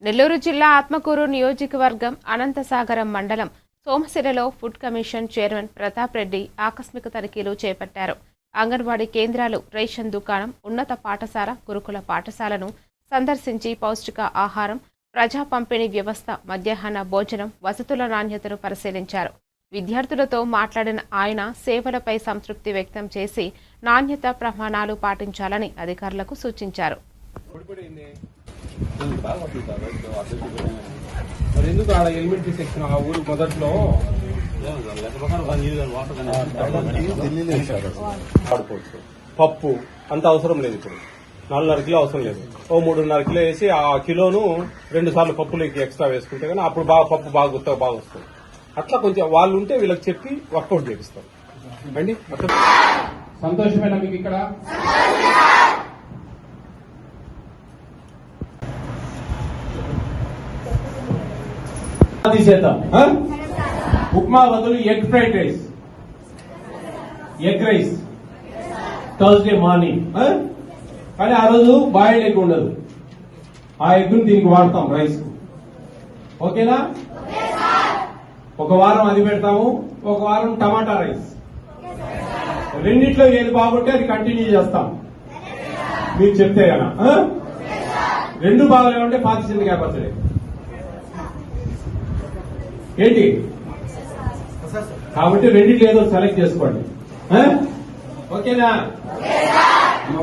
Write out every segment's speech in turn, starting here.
నెల్లూరు జిల్లా ఆత్మకూరు నియోజకవర్గం అనంతసాగరం మండలం సోమశిలలో food commission chairman Pratap Reddy ఆకస్మిక తనిఖీలు చేపట్టారు. అంగన్వాడీ కేంద్రాలు, రేషన్ దుకాణం, ఉన్నత పాఠశాల, గురుకుల పాఠశాలను సందర్శించి పౌష్టిక ఆహారం, ప్రజా పంపిణీ వ్యవస్థ, మధ్యాహ్న భోజనం, వసతుల నాణ్యతను పరిశీలించారు. విద్యార్థులతో మాట్లాడిన ఆయన సేవలపై సంతృప్తి వ్యక్తం చేసి నాణ్యత ప్రమాణాలు పాటించాలని అధికారులకు సూచించారు. ఎందుకు ఆడ ఎలిమెంటరీ సెక్షన్ ఆ ఊరు మొదట్లో పప్పు అంత అవసరం లేదు. ఇప్పుడు 4.5 కిలో అవసరం లేదు. ఓ 3.5 కిలో వేసి ఆ కిలోను 2 సార్లు పప్పులోకి ఎక్స్ట్రా వేసుకుంటే కానీ అప్పుడు పప్పు బాగా వస్తుంది. అట్లా కొంచెం వాళ్ళు ఉంటే వీళ్ళకి చెప్పి వర్కౌట్ చేపిస్తారు అండి. సంతోషమేనా మీకు ఇక్కడ? తీసేద్దాం. ఉప్మా బదులు egg fried rice, egg rice Thursday morning. కానీ ఆ రోజు బాయిల్డ్ ఎగ్ ఉండదు. ఆ ఎగ్ను దీనికి వాడతాం రైస్ కు. ఓకేనా? ఒక వారం అది పెడతాము, ఒక వారం టమాటా రైస్. రెండిట్లో ఏది బాగుంటే అది కంటిన్యూ చేస్తాం మీరు చెప్తే కదా. రెండు బాగలేమంటే పాత చింతకాయ పచ్చడి ఏంటి కాబట్టి రెండింటిలో ఏదో సెలెక్ట్ చేసుకోండి. ఓకేనా?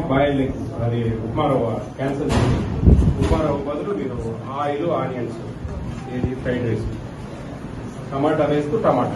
బాయిల్డ్ ఎగ్ అది ఉప్మా రవ్వ క్యాన్సల్ చేసి ఉప్మా రవ్వ బదులు మీరు ఆయిల్, ఆనియన్స్, ఏది ఫ్రైడ్ రైస్, టమాటా రైస్ కు టమాటా